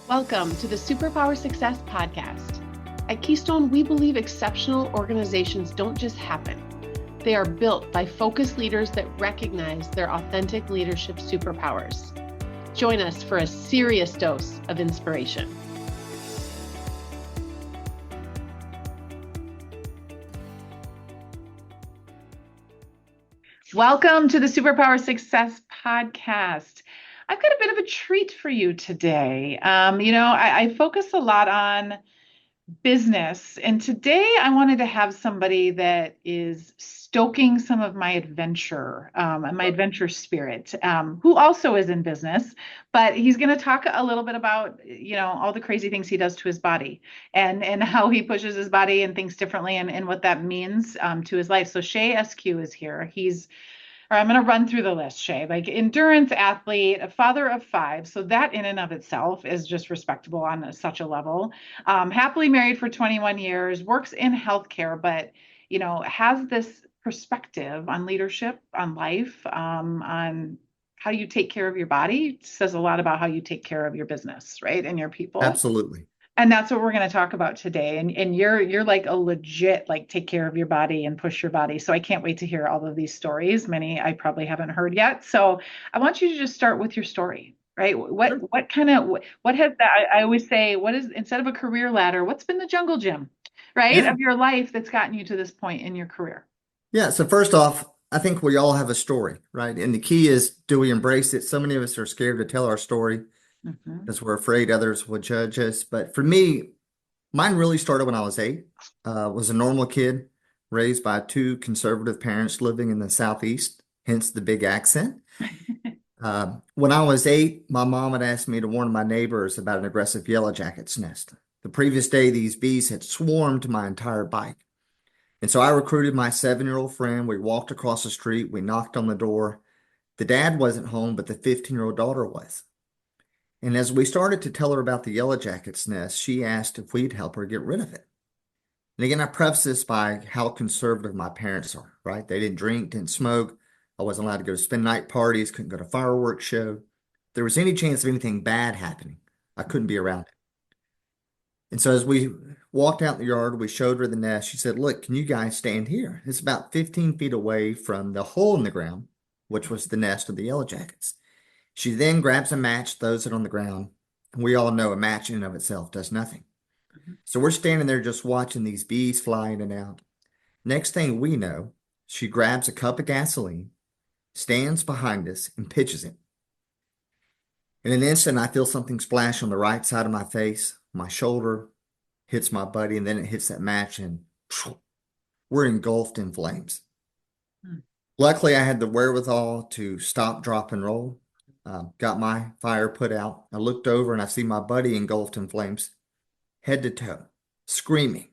Welcome to the Superpower Success Podcast. At Keystone, we believe exceptional organizations don't just happen. They are built by focused leaders that recognize their authentic leadership superpowers. Join us for a serious dose of inspiration. Welcome to the Superpower Success Podcast. I've got a bit of a treat for you today. I focus a lot on business, and today I wanted to have somebody that is stoking some of my adventure and my adventure spirit, who also is in business, but he's going to talk a little bit about, all the crazy things he does to his body and how he pushes his body and thinks differently and what that means to his life. So Shay Eskew is here. I'm going to run through the list, Shay. Like endurance athlete, a father of 5. So that in and of itself is just respectable on such a level. Happily married for 21 years, works in healthcare, but, has this perspective on leadership, on life, on how you take care of your body. It says a lot about how you take care of your business, right? And your people. Absolutely. And that's what we're going to talk about today. And you're like a legit, like, take care of your body and push your body. So I can't wait to hear all of these stories. Many I probably haven't heard yet. So I want you to just start with your story, right? Sure. What has that? I always say, what is, instead of a career ladder, what's been the jungle gym, right, Yeah. of your life that's gotten you to this point in your career? Yeah. So first off, I think we all have a story, right? And the key is, do we embrace it? So many of us are scared to tell our story Hmm. because we're afraid others will judge us. But for me, mine really started when I was 8. Was a normal kid raised by 2 conservative parents living in the Southeast, hence the big accent. When I was 8, my mom had asked me to warn my neighbors about an aggressive yellow jacket's nest. The previous day, these bees had swarmed my entire bike. And so I recruited my 7-year-old friend. We walked across the street. We knocked on the door. The dad wasn't home, but the 15-year-old daughter was. And as we started to tell her about the yellow jacket's nest, she asked if we'd help her get rid of it. And again, I preface this by how conservative my parents are, right? They didn't drink, didn't smoke. I wasn't allowed to go to spend night parties, couldn't go to fireworks show. If there was any chance of anything bad happening, I couldn't be around it. And so as we walked out in the yard, we showed her the nest. She said, "Look, can you guys stand here?" It's about 15 feet away from the hole in the ground, which was the nest of the yellow jackets. She then grabs a match, throws it on the ground. We all know a match in and of itself does nothing. So we're standing there just watching these bees fly in and out. Next thing we know, she grabs a cup of gasoline, stands behind us, and pitches it. In an instant, I feel something splash on the right side of my face, my shoulder, hits my buddy, and then it hits that match, and we're engulfed in flames. Hmm. Luckily, I had the wherewithal to stop, drop, and roll. Got my fire put out. I looked over and I see my buddy engulfed in flames, head to toe, screaming.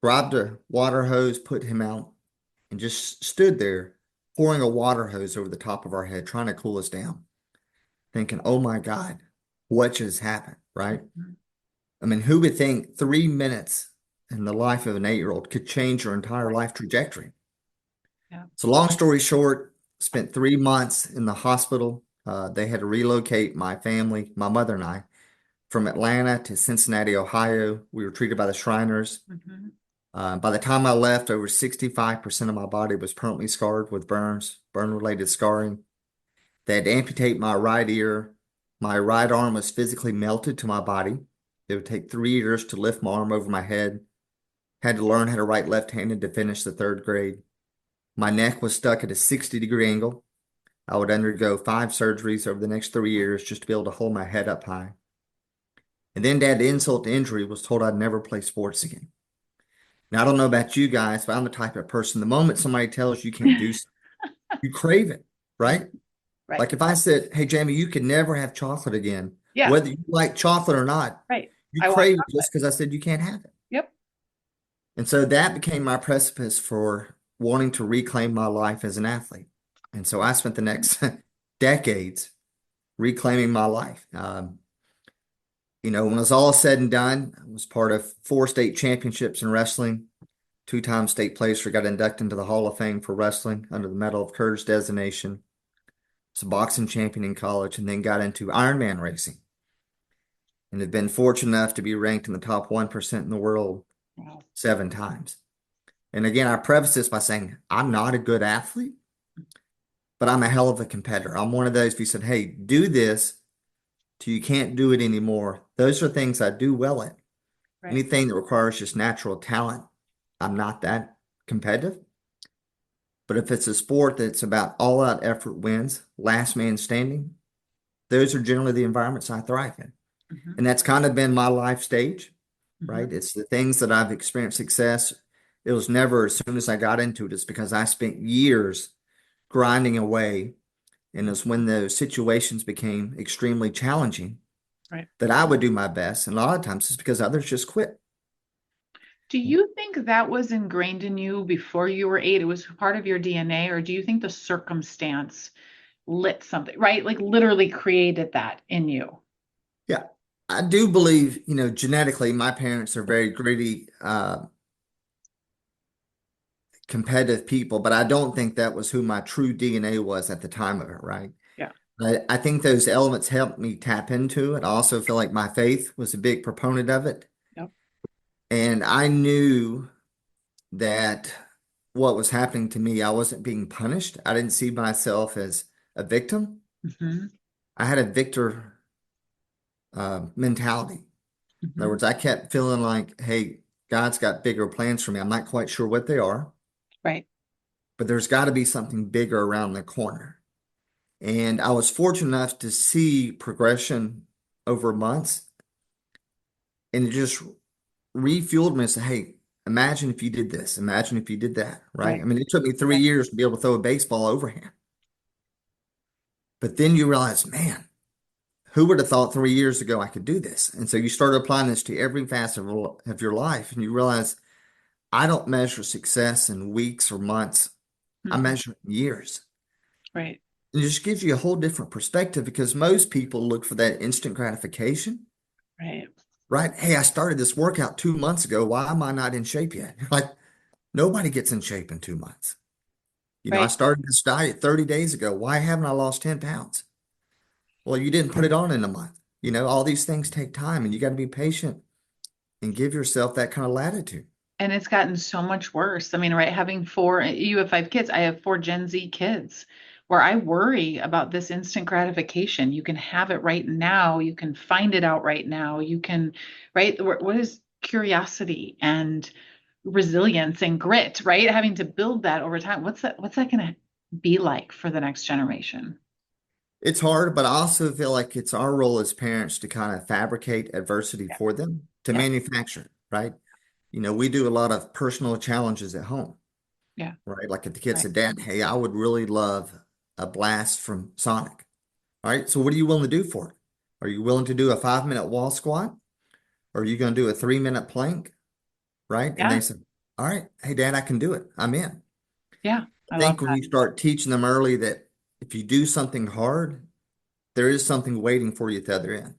Grabbed a water hose, put him out, and just stood there pouring a water hose over the top of our head, trying to cool us down, thinking, oh my God, what just happened, right? I mean, who would think 3 minutes in the life of an 8-year-old could change your entire life trajectory? Yeah. So long story short, spent 3 months in the hospital. They had to relocate my family, my mother and I, from Atlanta to Cincinnati, Ohio. We were treated by the Shriners. Mhm. By the time I left, over 65% of my body was permanently scarred with burns, burn-related scarring. They had to amputate my right ear. My right arm was physically melted to my body. It would take 3 years to lift my arm over my head. Had to learn how to write left-handed to finish the 3rd grade. My neck was stuck at a 60-degree angle. I would undergo 5 surgeries over the next 3 years just to be able to hold my head up high. And then to add insult to injury, was told I'd never play sports again. Now, I don't know about you guys, but I'm the type of person, the moment somebody tells you can't do something, you crave it, right? Right. Like if I said, hey, Jamie, you can never have chocolate again, Yeah. whether you like chocolate or not, Right. you I want crave it chocolate. just because I said you can't have it. Yep. And so that became my precipice for wanting to reclaim my life as an athlete. And so I spent the next decades reclaiming my life. When it was all said and done, I was part of 4 state championships in wrestling, 2-time state placer, got inducted into the Hall of Fame for wrestling under the Medal of Courage designation. Was a boxing champion in college, and then got into Ironman racing. and have been fortunate enough to be ranked in the top 1% in the world Wow. 7 times. And again, I preface this by saying I'm not a good athlete, but I'm a hell of a competitor. I'm one of those, if you said, hey, do this till you can't do it anymore, those are things I do well at. Right. Anything that requires just natural talent, I'm not that competitive. But if it's a sport that's about all out effort wins, last man standing, those are generally the environments I thrive in. Hmm. And that's kind of been my life stage, Hmm. right? It's the things that I've experienced success. It was never as soon as I got into it, it's because I spent years grinding away. And it's when those situations became extremely challenging Right. that I would do my best. And a lot of times it's because others just quit. Do you think that was ingrained in you before you were 8? It was part of your DNA, or do you think the circumstance lit something, right? Like literally created that in you? Yeah. I do believe, genetically, my parents are very gritty, competitive people, but I don't think that was who my true DNA was at the time of it, right? Yeah. I think those elements helped me tap into it. I also feel like my faith was a big proponent of it. Yep. And I knew that what was happening to me, I wasn't being punished. I didn't see myself as a victim. Hmm. I had a victor mentality. In other Hmm. words, I kept feeling like, hey, God's got bigger plans for me. I'm not quite sure what they are, Right. but there's got to be something bigger around the corner. And I was fortunate enough to see progression over months, and it just refueled me and said, hey, imagine if you did this. Imagine if you did that, right? I Right. mean, it took me three Right. years to be able to throw a baseball overhand. But then you realize, man, who would have thought 3 years ago I could do this? And so you start applying this to every facet of your life, and you realize I don't measure success in weeks or months. I Hmm. measure it in years. Right. It just gives you a whole different perspective because most people look for that instant gratification, Right. right? Hey, I started this workout 2 months ago. Why am I not in shape yet? Like nobody gets in shape in 2 months. I Right. started this diet 30 days ago. Why haven't I lost 10 pounds? Well, you didn't put it on in a month. All these things take time and you got to be patient and give yourself that kind of latitude. And it's gotten so much worse. I mean, right, having four, you have 5 kids. I have 4 Gen Z kids where I worry about this instant gratification. You can have it right now. You can find it out right now. You can, right? What is curiosity and resilience and grit, right? Having to build that over time. What's that going to be like for the next generation? It's hard, but I also feel like it's our role as parents to kind of fabricate adversity Yeah. for them, to Yeah. manufacture it, right? We do a lot of personal challenges at home, Yeah. right? Like if the kid Right. said, Dad, hey, I would really love a blast from Sonic. All right. So what are you willing to do for it? Are you willing to do a 5 minute wall squat? Or are you going to do a 3 minute plank? Right. And they Yeah. said, all right, hey, Dad, I can do it. I'm in. Yeah. I I love think when that. you start teaching them early that if you do something hard, there is something waiting for you at the other end,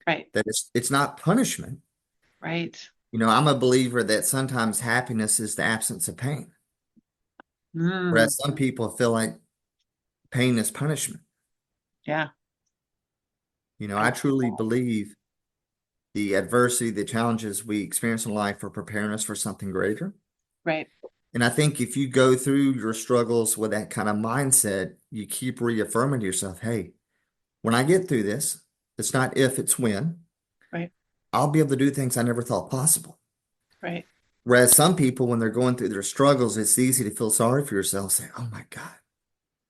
Right. that it's not punishment. Right. I'm a believer that sometimes happiness is the absence of pain, Mm. whereas some people feel like pain is punishment. Yeah. I I, truly believe the adversity, the challenges we experience in life are preparing us for something greater. right. And I think if you go through your struggles with that kind of mindset, you keep reaffirming to yourself, hey, when I get through this, it's not if, it's when, Right. I'll be able to do things I never thought possible. Right. Whereas some people, when they're going through their struggles, it's easy to feel sorry for yourself, say, oh my God,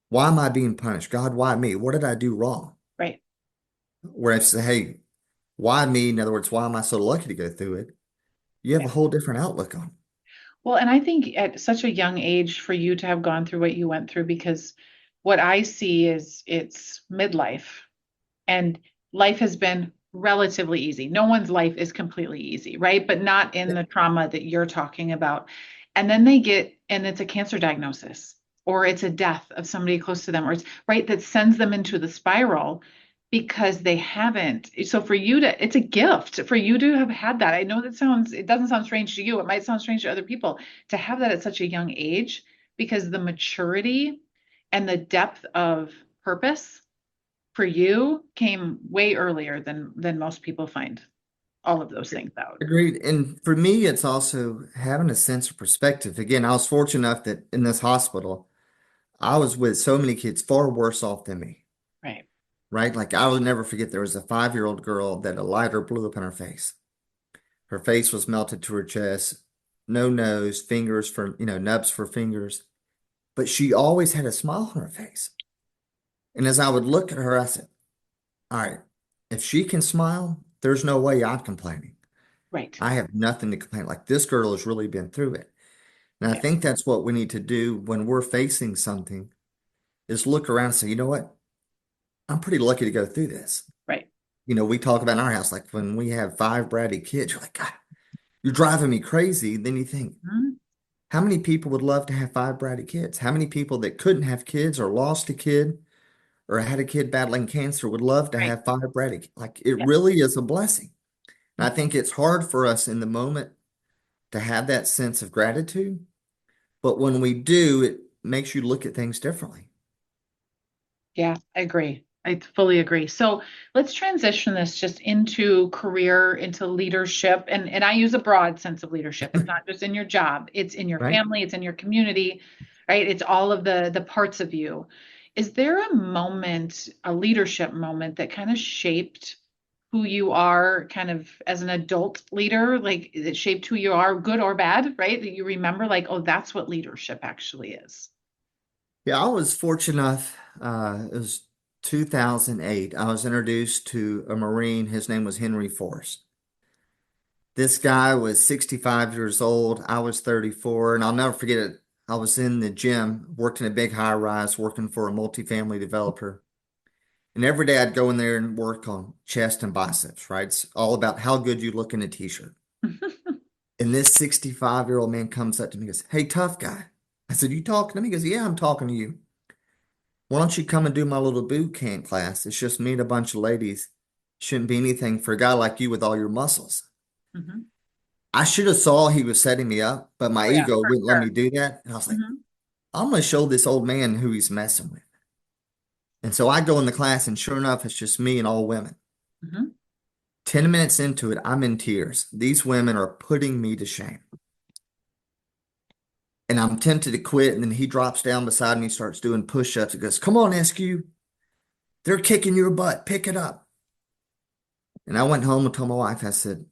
why am I being punished? God, why me? What did I do wrong? Right. Whereas, hey, why me? In other words, why am I so lucky to go through it? You have Yeah. a whole different outlook on it. Well, and I think at such a young age for you to have gone through what you went through, because what I see is it's midlife and life has been relatively easy. No one's life is completely easy, right? But not in the trauma that you're talking about. And then and it's a cancer diagnosis or it's a death of somebody close to them, or it's right that sends them into the spiral because they haven't. So for you it's a gift for you to have had that. I know it doesn't sound strange to you. It might sound strange to other people to have that at such a young age because the maturity and the depth of purpose for you came way earlier than most people find all of those things out. Agreed. And for me, it's also having a sense of perspective. Again, I was fortunate enough that in this hospital, I was with so many kids far worse off than me, Right. right? Like I will never forget there was a 5-year-old girl that a lighter blew up in her face. Her face was melted to her chest, no nose, fingers for, nubs for fingers, but she always had a smile on her face. And as I would look at her, I said, all right, if she can smile, there's no way I'm complaining. Right. I have nothing to complain. Like this girl has really been through it. And I Yeah. think that's what we need to do when we're facing something is look around and say, you know what? I'm pretty lucky to go through this. Right. We talk about in our house, like when we have 5 bratty kids, you're like, God, you're driving me crazy. Then you think, Mhm. how many people would love to have 5 bratty kids? How many people that couldn't have kids or lost a kid or had a kid battling cancer would love to Right. have 5 bratty? Like it Yeah. really is a blessing. And I Mhm. think it's hard for us in the moment to have that sense of gratitude. But when we do, it makes you look at things differently. Yeah, I agree. I fully agree. So let's transition this just into career, into leadership. And I use a broad sense of leadership. It's not just in your job, it's in your Right? family, it's in your community, right? It's all of the parts of you. Is there a moment, a leadership moment that kind of shaped who you are kind of as an adult leader, like it shaped who you are, good or bad, right? That you remember like, oh, that's what leadership actually is. Yeah, I was fortunate enough. It was 2008. I was introduced to a Marine. His name was Henry Forrest. This guy was 65 years old. I was 34, and I'll never forget it. I was in the gym, worked in a big high rise, working for a multifamily developer. And every day I'd go in there and work on chest and biceps, right? It's all about how good you look in a t-shirt. And this 65-year-old man comes up to me and goes, Hey, tough guy. I said, You talking to me? He goes, Yeah, I'm talking to you. Why don't you come and do my little boot camp class? It's just me and a bunch of ladies. Shouldn't be anything for a guy like you with all your muscles. Mhm. I should have saw he was setting me up, but my Oh yeah, ego for wouldn't let sure. me do that. And I was like, Mhm. I'm going to show this old man who he's messing with. And so I go in the class, and sure enough, it's just me and all women. Mhm. 10 minutes into it, I'm in tears. These women are putting me to shame. And I'm tempted to quit. And then he drops down beside me, starts doing push-ups. He goes, Come on, Eskew. They're kicking your butt. Pick it up. And I went home and told my wife, I said,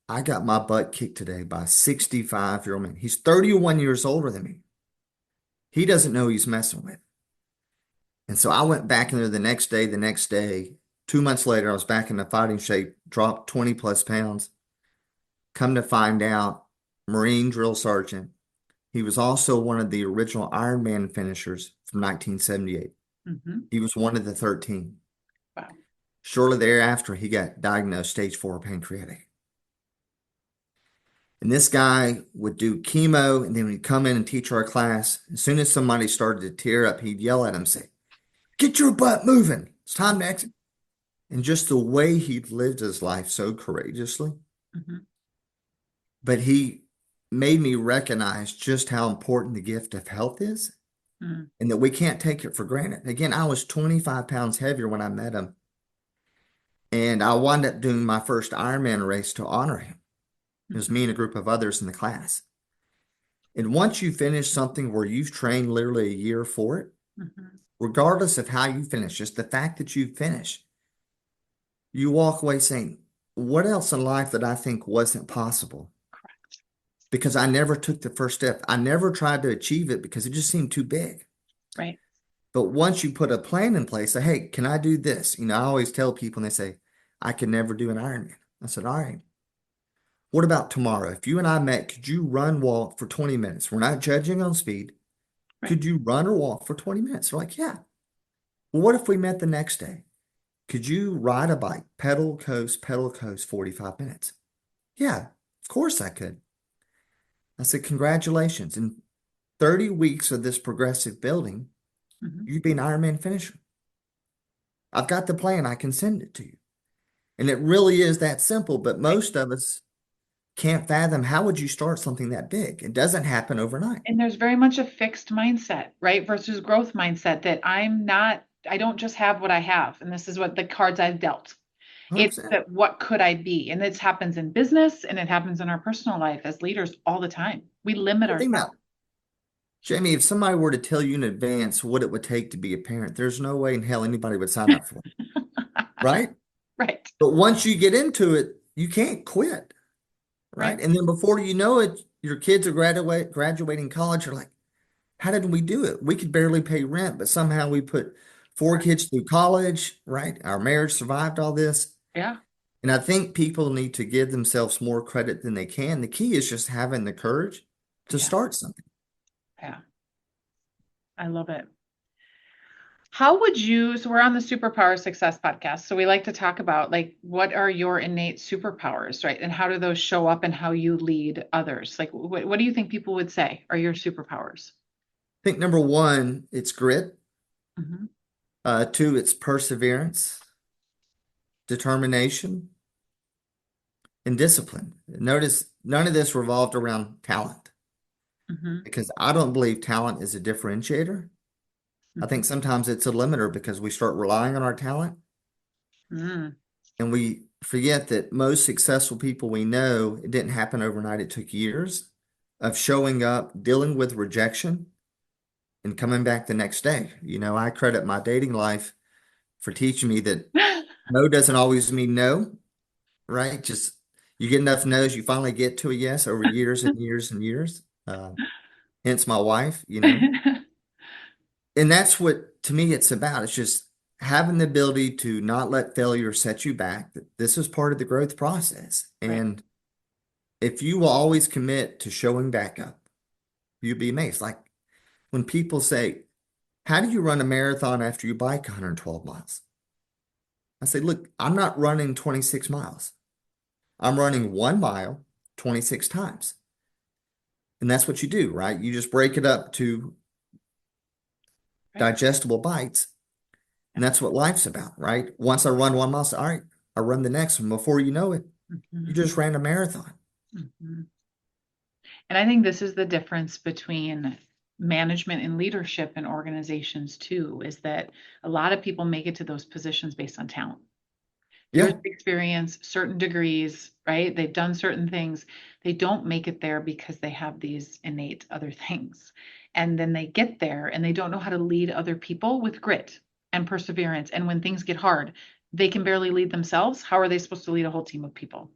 I got my butt kicked today by a 65-year-old man. He's 31 years older than me. He doesn't know he's messing with. And so I went back in there the next day. 2 months later, I was back in the fighting shape, dropped 20 plus pounds. Come to find out, Marine drill sergeant. He was also one of the original Ironman finishers from 1978. Mhm. He was one of the 13. Wow. Shortly thereafter, he got diagnosed stage 4 pancreatic. And this guy would do chemo, and then he'd come in and teach our class. As soon as somebody started to tear up, he'd yell at him, say, Get your butt moving. It's time to exit. And just the way he lived his life so courageously. Mhm. But he made me recognize just how important the gift of health is Mhm. and that we can't take it for granted. Again, I was 25 pounds heavier when I met him. And I wound up doing my first Ironman race to honor him. It was Mhm. me and a group of others in the class. And once you finish something where you've trained literally a year for it, Mhm. regardless of how you finish, just the fact that you finish, you walk away saying, What else in life that I think wasn't possible? Correct. Because I never took the first step. I never tried to achieve it because it just seemed too big. Right. But once you put a plan in place, say, Hey, can I do this? I always tell people and they say, I can never do an Ironman. I said, All right. What about tomorrow? If you and I met, could you run, walk for 20 minutes? We're not judging on speed. Right. Could you run or walk for 20 minutes? They're like, Yeah. Well, what if we met the next day? Could you ride a bike, pedal coast 45 minutes? Yeah, of course I could. I said, Congratulations. In 30 weeks of this progressive building, Mhm. you'd be an Ironman finisher. I've got the plan. I can send it to you. And it really is that simple, but Right. most of us can't fathom how would you start something that big? It doesn't happen overnight. And there's very much a fixed mindset, right? Versus growth mindset that I'm not I don't just have what I have, and this is what the cards I've dealt. It's 100%. that what could I be? And this happens in business and it happens in our personal life as leaders all the time. We limit Think ourselves. about, Jamie, if somebody were to tell you in advance what it would take to be a parent, there's no way in hell anybody would sign up for it, right? Right, But once you get into it, you can't quit, right. right? And then before you know it, your kids are graduating college. You're like, how did we do it? We could barely pay rent, but somehow we put four Right. kids through college, right? Our marriage survived all this. Yeah, And I think people need to give themselves more credit than they can. The key is just having the courage to yeah, start something. yeah. I love it. How would you, so we're on the Superpower Success podcast. So we like to talk about like what are your innate superpowers, right? And how do those show up in how you lead others? Like what do you think people would say are your superpowers? I think number one, it's grit. Hmm. Two, it's perseverance, determination, and discipline. Notice none of this revolved around talent Hmm. because I don't believe talent is a differentiator. I Hmm. think sometimes it's a limiter because we start relying on our talent Mm. and we forget that most successful people we know, it didn't happen overnight. It took years of showing up, dealing with rejection, and coming back the next day. I credit my dating life for teaching me that no doesn't always mean no, right? Just you get enough no's, you finally get to a yes over years and years and years. Hence my wife. And that's what to me it's about. It's just having the ability to not let failure set you back. This is part of the growth process. Right. And if you will always commit to showing back up, you'd be amazed. Like when people say, how do you run a marathon after you bike 112 miles? I say, look, I'm not running 26 miles. I'm running 1 mile 26 times. And that's what you do, right? You just break it up to Right. digestible bites. Yeah. And that's what life's about, right? Once I run 1 mile, say, all right, I run the next one. Before you know it, you Hmm. just ran a marathon. Hmm. And I think this is the difference between management and leadership in organizations too, is that a lot of people make it to those positions based on talent. Years of Yeah. experience, certain degrees, right? They've done certain things. They don't make it there because they have these innate other things. And then they get there and they don't know how to lead other people with grit and perseverance. And when things get hard, they can barely lead themselves. How are they supposed to lead a whole team of people?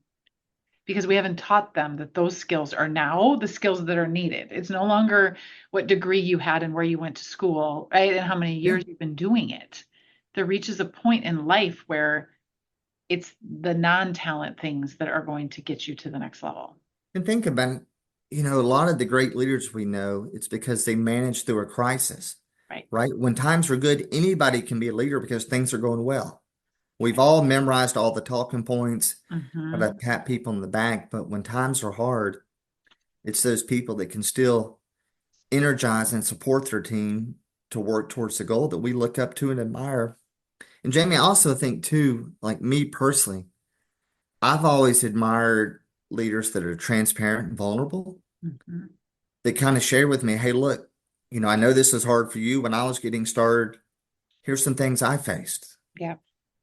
Because we haven't taught them that those skills are now the skills that are needed. It's no longer what degree you had and where you went to school, right? And how many Yeah. years you've been doing it. There reaches a point in life where it's the non-talent things that are going to get you to the next level. And think about, a lot of the great leaders we know, it's because they managed through a crisis, Right. right? When times are good, anybody can be a leader because things are going well. We've Right. all memorized all the talking points, how to Hmm. pat people on the back, but when times are hard, it's those people that can still energize and support their team to work towards the goal that we look up to and admire. And Jamie, I also think too, like me personally, I've always admired leaders that are transparent and vulnerable, Hmm. that kind of share with me, hey, look, I know this is hard for you. When I was getting started, here's some things I faced. Yeah.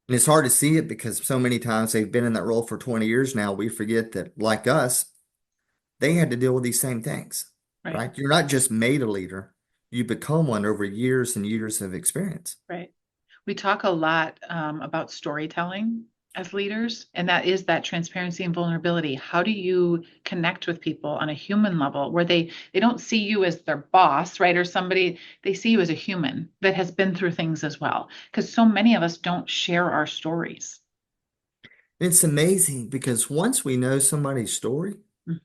And it's hard to see it because so many times they've been in that role for 20 years now. We forget that, like us, they had to deal with these same things, Right. right? You're not just made a leader, you become one over years and years of experience. Right. We talk a lot about storytelling as leaders, and that is that transparency and vulnerability. How do you connect with people on a human level where they don't see you as their boss, right? Or somebody, they see you as a human that has been through things as well. Because so many of us don't share our stories. It's amazing because once we know somebody's story,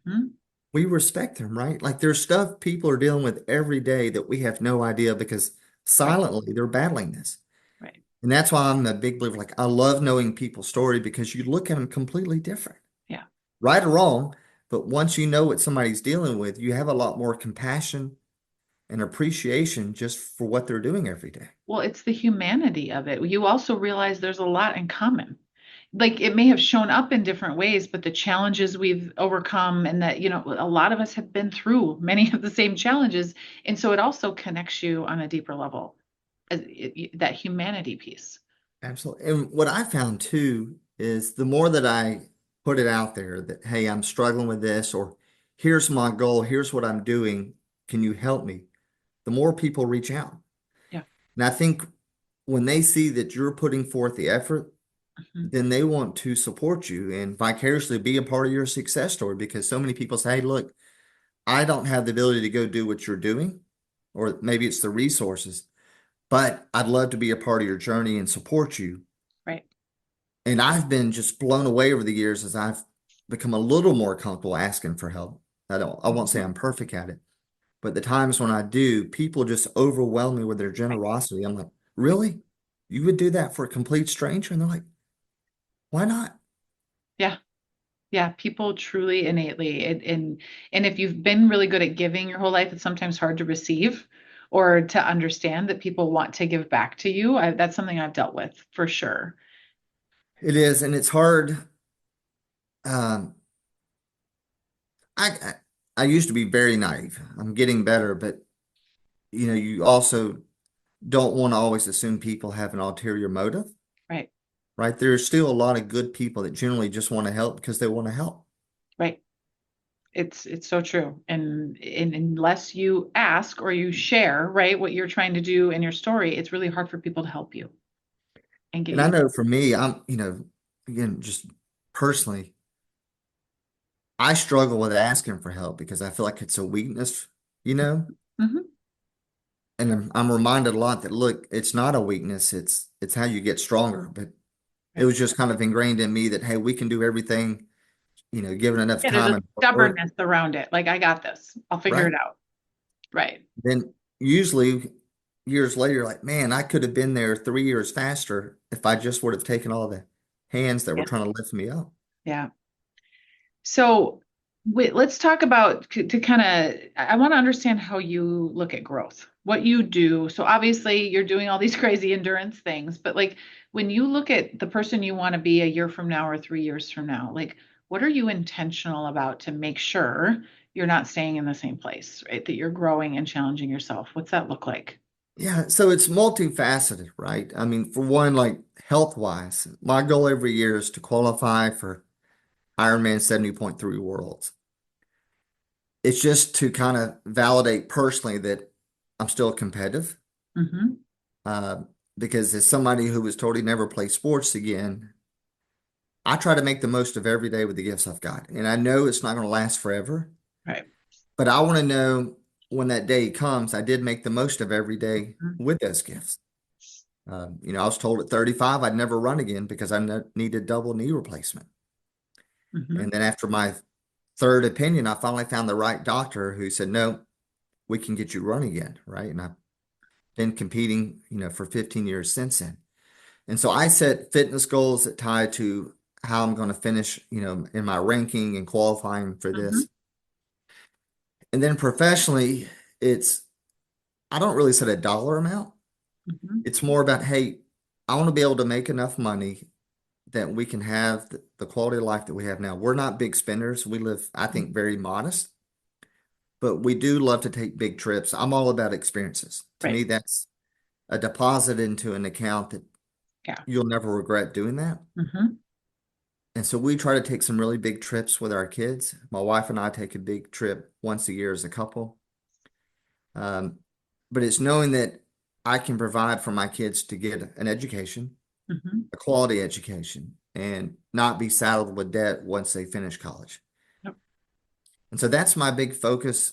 Hmm. we respect them, right? Like there's stuff people are dealing with every day that we have no idea because Right. silently they're battling this. Right. And that's why I'm a big believer. Like I love knowing people's story because you look at them completely different, Yeah. right or wrong. But once you know what somebody's dealing with, you have a lot more compassion and appreciation just for what they're doing every day. Well, it's the humanity of it. You also realize there's a lot in common. Like it may have shown up in different ways, but the challenges we've overcome and that, a lot of us have been through many of the same challenges. And so it also connects you on a deeper level. that humanity piece. Absolutely. And what I found too is the more that I put it out there that, hey, I'm struggling with this, or here's my goal, here's what I'm doing, can you help me? The more people reach out. Yeah. And I think when they see that you're putting forth the effort, Mhm. then they want to support you and vicariously be a part of your success story because so many people say, hey, look, I don't have the ability to go do what you're doing, or maybe it's the resources, but I'd love to be a part of your journey and support you. Right. And I've been just blown away over the years as I've become a little more comfortable asking for help. I won't say Mhm. I'm perfect at it, but the times when I do, people just overwhelm me with their Right. generosity. I'm like, really? You would do that for a complete stranger? And they're like, why not? Yeah. Yeah, people truly innately and if you've been really good at giving your whole life, it's sometimes hard to receive or to understand that people want to give back to you. That's something I've dealt with for sure. It is, and it's hard. Um, I I used to be very naive. I'm getting better, but you also don't want to always assume people have an ulterior motive, Right. right? There's still a lot of good people that generally just want to help because they want to help. Right. It's so true. And unless you ask or you share, right, what you're trying to do in your story, it's really hard for people to help you and get And I you. know for me, again, just personally, I struggle with asking for help because I feel like it's a weakness, you know? Hmm. And I'm reminded a lot that look, it's not a weakness, it's how you get stronger. But it Right. was just kind of ingrained in me that hey, we can do everything, given enough Yeah, there's time a and work, stubbornness around it. Like, I got this. I'll figure right? it out. Right. Then usually years later, you're like, man, I could have been there 3 years faster if I just would have taken all the hands that were Yeah. trying to lift me up. Yeah. So let's talk about to kind of, I want to understand how you look at growth, what you do. So obviously you're doing all these crazy endurance things, but like when you look at the person you want to be a year from now or 3 years from now, like what are you intentional about to make sure you're not staying in the same place, right? That you're growing and challenging yourself. What's that look like? Yeah, so it's multifaceted, right? I mean, for one, like health wise, my goal every year is to qualify for Ironman 70.3 Worlds. It's just to kind of validate personally that I'm still competitive. Hmm. Uh, because as somebody who was told he'd never play sports again, I try to make the most of every day with the gifts I've got. And I know it's not going to last forever, Right. but I want to know when that day comes, I did make the most of every day with those gifts. I was told at 35 I'd never run again because I needed double knee replacement. Hmm. And then after my third opinion, I finally found the right doctor who said, no, we can get you running again, right? And I've been competing, for 15 years since then. And so I set fitness goals that tie to how I'm going to finish, in my ranking and qualifying for Hmm. this. And then professionally, I don't really set a dollar amount. Hmm. It's more about, hey, I want to be able to make enough money that we can have the quality of life that we have now. We're not big spenders. We live, I think, very modest, but we do love to take big trips. I'm all about experiences. To Right. me, that's a deposit into an account that Yeah. you'll never regret doing that. Hmm. And so we try to take some really big trips with our kids. My wife and I take a big trip once a year as a couple. Um, but it's knowing that I can provide for my kids to get an education, Hmm. a quality education, and not be saddled with debt once they finish college. Yep. And so that's my big focus,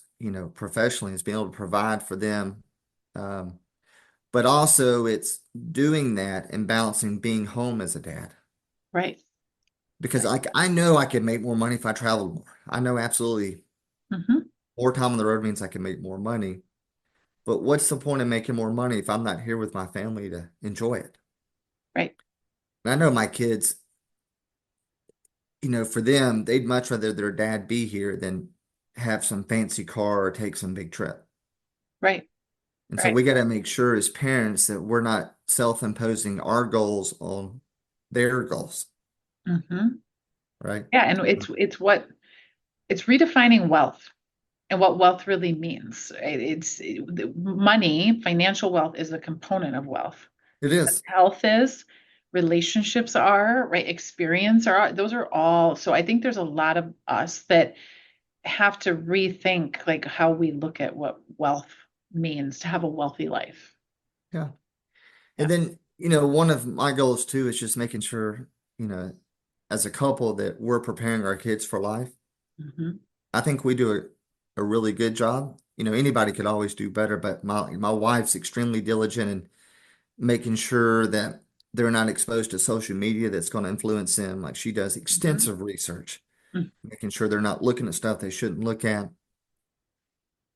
professionally is being able to provide for them. Um, but also it's doing that and balancing being home as a dad. Right. Because Right. I know I could make more money if I traveled more. I know absolutely Hmm. more time on the road means I can make more money. But what's the point of making more money if I'm not here with my family to enjoy it? Right. And I know my kids, for them, they'd much rather their dad be here than have some fancy car or take some big trip. Right. And so Right. we got to make sure as parents that we're not self-imposing our goals on their goals, Hmm. right? Yeah, and it's redefining wealth, and what wealth really means. Money, financial wealth is a component of wealth. It is. Health is, relationships are, right? Experience are, those are all. So I think there's a lot of us that have to rethink like how we look at what wealth means to have a wealthy life. Yeah. Yeah. And then, one of my goals too is just making sure, you know, as a couple that we're preparing our kids for life. Hmm. I think we do a really good job. Anybody could always do better, but my wife's extremely diligent in making sure that they're not exposed to social media that's going to influence them. Like she does Hmm. extensive research, making sure they're not looking at stuff they shouldn't look at.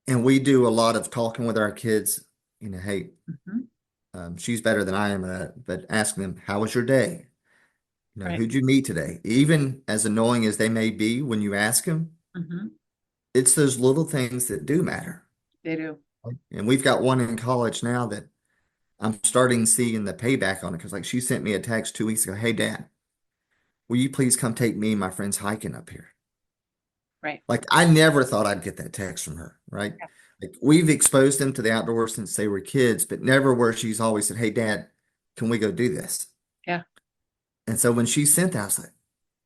And we do a lot of talking with our kids, hey, Hmm. she's better than I am at that, but asking them, how was your day? Right. Who'd you meet today? Even as annoying as they may be when you ask them, Hmm. it's those little things that do matter. They do. And we've got one in college now that I'm starting seeing the payback on it because like she sent me a text 2 weeks ago, hey Dad, will you please come take me and my friends hiking up here? Right. Like I never thought I'd get that text from her, right? Yeah. Like we've exposed them to the outdoors since they were kids, but never where she's always said, hey Dad, can we go do this? Yeah. And so when she sent that, I was like,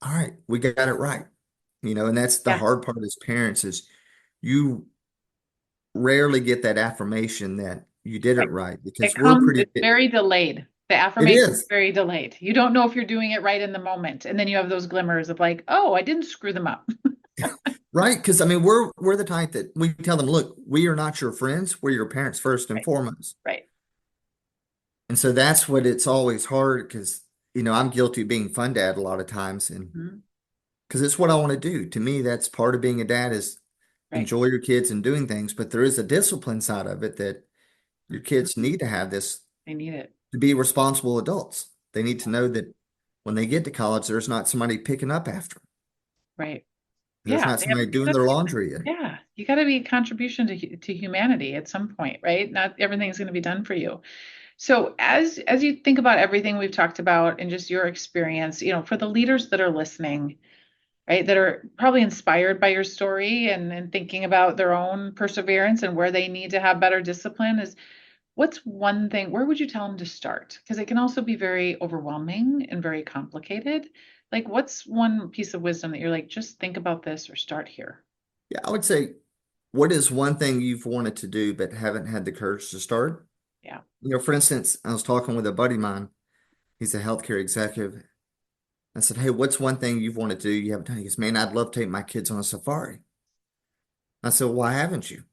all right, we got it right. And that's the Yeah. hard part as parents is you rarely get that affirmation that you did it Right. right It because we're comes, pretty, it's very delayed. The it affirmation is is. very delayed. You don't know if you're doing it right in the moment. And then you have those glimmers of like, oh, I didn't screw them up. Right. Because I mean, we're the type that we tell them, look, we are not your friends. We're your parents first and Right. foremost. Right. And so that's what it's always hard because, I'm guilty of being fun dad a lot of times. And Mhm. because it's what I want to do. To me, that's part of being a dad is Right. enjoy your kids and doing things. But there is a discipline side of it that your Mhm. kids need to have this They need it. to be responsible adults. They need to Yeah. know that when they get to college, there's not somebody picking up after them. Right. There's Yeah. not somebody doing their laundry. And Yeah. You got to be a contribution to humanity at some point, right? Not everything's going to be done for you. So as you think about everything we've talked about and just your experience, for the leaders that are listening, right, that are probably inspired by your story and thinking about their own perseverance and where they need to have better discipline is what's one thing, where would you tell them to start? Because it can also be very overwhelming and very complicated. Like, what's one piece of wisdom that you're like, just think about this or start here? yeah, I would say, what is one thing you've wanted to do but haven't had the courage to start? Yeah. For instance, I was talking with a buddy of mine. He's a healthcare executive. I said, hey, what's one thing you've wanted to do you haven't done? He goes, man, I'd love to take my kids on a safari. I said, why haven't you?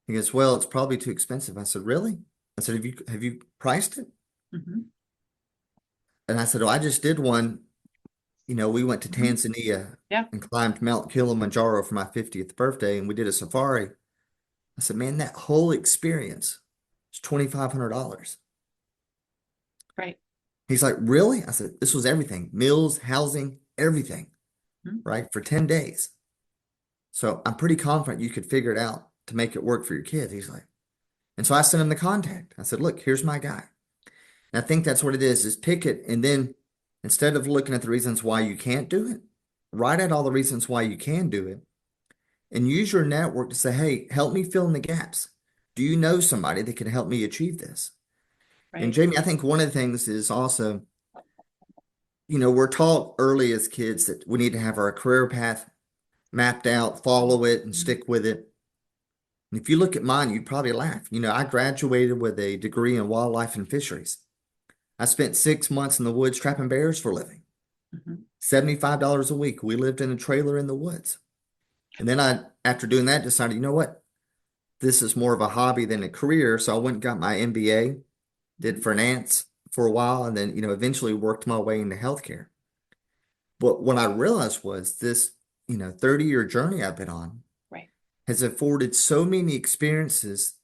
He goes, well, it's probably too expensive. I said, really? I said, have you priced it? Hmm. And I said, oh, I just did one. We went to Hmm. Tanzania Yeah. and climbed Mount Kilimanjaro for my 50th birthday, and we did a safari. I said, man, that whole experience is $2,500. Right. He's like, really? I said, this was everything, meals, housing, everything, Mhm. right? For 10 days. So I'm pretty confident you could figure it out to make it work for your kids. He's like, and so I sent him the contact. I said, look, here's my guy. And I think that's what it is pick it. And then instead of looking at the reasons why you can't do it, write out all the reasons why you can do it and use your network to say, hey, help me fill in the gaps. Do you know somebody that can help me achieve this? And Right. Jamie, I think one of the things is also, we're taught early as kids that we need to have our career path mapped out, follow it, and Mhm. stick with it. And if you look at mine, you'd probably laugh. I graduated with a degree in wildlife and fisheries. I spent 6 months in the woods trapping bears for a living, Mhm. $75 a week. We lived in a trailer in the woods. And then after doing that, decided, you know what? This is more of a hobby than a career. So I went and got my MBA, did Mhm. finance for a while, and then, eventually worked my way into healthcare. But what I realized was this, 30-year journey I've been on Right. has afforded so many experiences.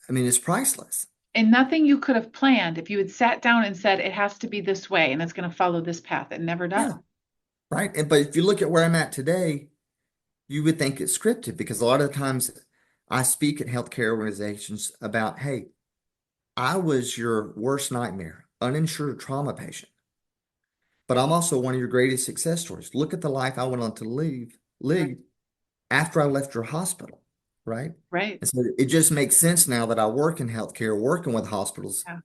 I mean, it's priceless. And nothing you could have planned if you had sat down and said it has to be this way and it's going to follow this path. It never does. Yeah. Right. But if you look at where I'm at today, you would think it's scripted because a lot of the times I speak at healthcare organizations about, hey, I was your worst nightmare, uninsured trauma patient, but I'm also one of your greatest success stories. Look at the life I went on to Right. lead, after I left your hospital, right? Right. And so it just makes sense now that I work in healthcare, working with hospitals, Yeah.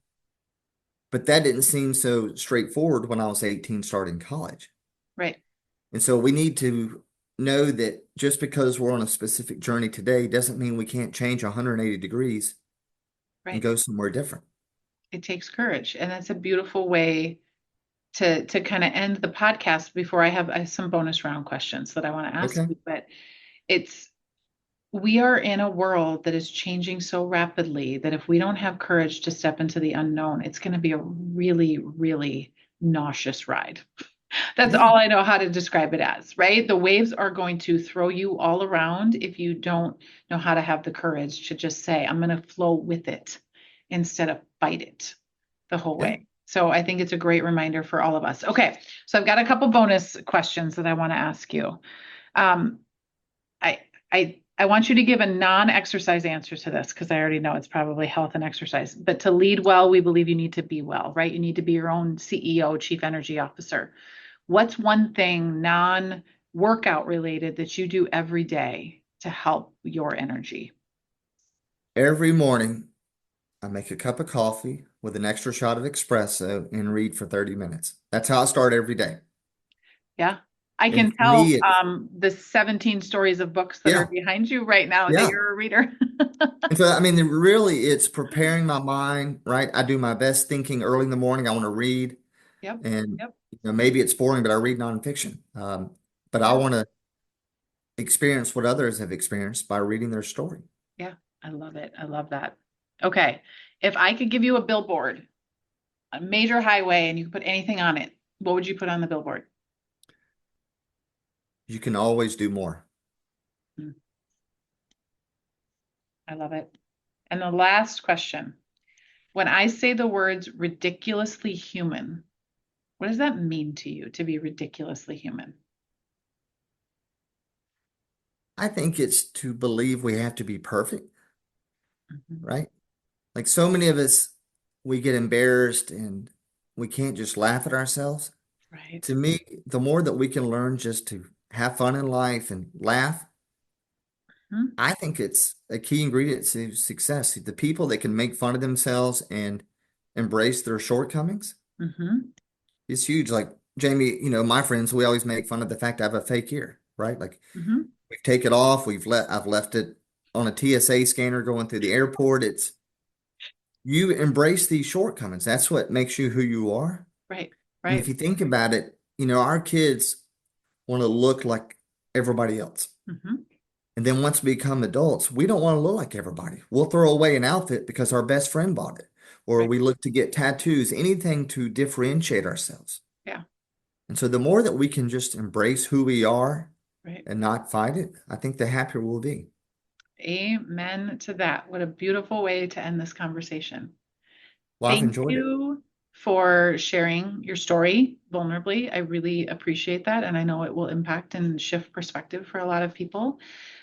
but that didn't seem so straightforward when I was 18 starting college. Right. And so we need to know that just because we're on a specific journey today doesn't mean we can't change 180 degrees and Right. go somewhere different. It takes courage. And that's a beautiful way to kind of end the podcast before I have some bonus round questions that I want to ask Okay. you. But it's we are in a world that is changing so rapidly that if we don't have courage to step into the unknown, it's going to be a really, really nauseous ride. That's Yeah. all I know how to describe it as, right? The waves are going to throw you all around if you don't know how to have the courage to just say, I'm going to flow with it instead of fight it the whole Yeah. way. So I think it's a great reminder for all of us. Okay, so I've got a couple bonus questions that I want to ask you. Um, I want you to give a non-exercise answer to this because I already know it's probably health and exercise. But to lead well, we believe you need to be well, right? You need to be your own CEO, Chief Energy Officer. What's one thing non-workout related that you do every day to help your energy? Every morning, I make a cup of coffee with an extra shot of espresso and read for 30 minutes. That's how I start every day. Yeah. I And can for me, tell it's, the 17 stories of books that are yeah, behind you right now that yeah. you're a reader. And so, I mean, really, it's preparing my mind, right? I do my best thinking early in the morning. I want to read, Yep. and Yep. maybe it's boring, but I read nonfiction. But I Yeah. want to experience what others have experienced by reading their story. Yeah. I love it. I love that. Okay. If I could give you a billboard, a major highway, and you could put anything on it, what would you put on the billboard? You can always do more. Mm, I love it. And the last question, when I say the words ridiculously human, what does that mean to you to be ridiculously human? I think it's to believe we have to be perfect, Mhm. right? Like so many of us, we get embarrassed and we can't just laugh at ourselves. Right. To me, the more that we can learn just to have fun in life and laugh, Mhm. I think it's a key ingredient to success. The people that can make fun of themselves and embrace their shortcomings Mhm. is huge. Like Jamie, my friends, we always make fun of the fact I have a fake ear, right? Like Mhm. we take it off, I've left it on a TSA scanner going through the airport. It's you embrace these shortcomings. That's what makes you who you are. Right. And if Right. you think about it, our kids want to look like everybody else. Mhm. And then once we become adults, we don't want to look like everybody. We'll throw away an outfit because our best friend bought it, or Right. we look to get tattoos, anything to differentiate ourselves. Yeah. And so the more that we can just embrace who we are Right. and not fight it, I think the happier we'll be. Amen to that. What a beautiful way to end this conversation. Well, I've Thank enjoyed it. you for sharing your story vulnerably. I really appreciate that. And I know it will impact and shift perspective for a lot of people.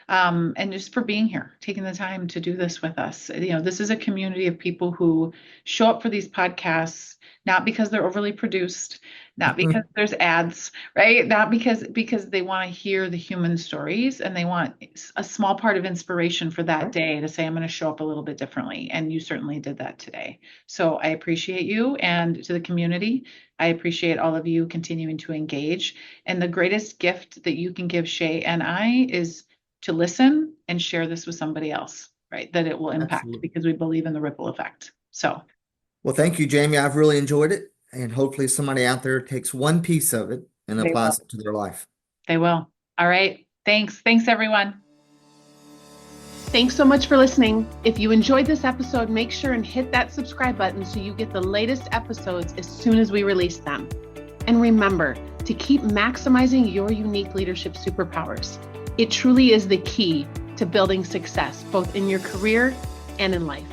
And just for being here, taking the time to do this with us. This is a community of people who show up for these podcasts, not because they're overly produced, not because there's ads, right? Not because they want to hear the human stories and they want a small part of inspiration for that Right. day to say, I'm going to show up a little bit differently. And you certainly did that today. So I appreciate you, and to the community, I appreciate all of you continuing to engage. And the greatest gift that you can give Shay and I is to listen and share this with somebody else, right? That it will impact Absolutely. because we believe in the ripple effect. So Well, thank you, Jamie. I've really enjoyed it. And hopefully somebody out there takes one piece of it and they will. applies it to their life. They will. All right. Thanks. Thanks, everyone. Thanks so much for listening. If you enjoyed this episode, make sure and hit that subscribe button so you get the latest episodes as soon as we release them. And remember to keep maximizing your unique leadership superpowers. It truly is the key to building success, both in your career and in life.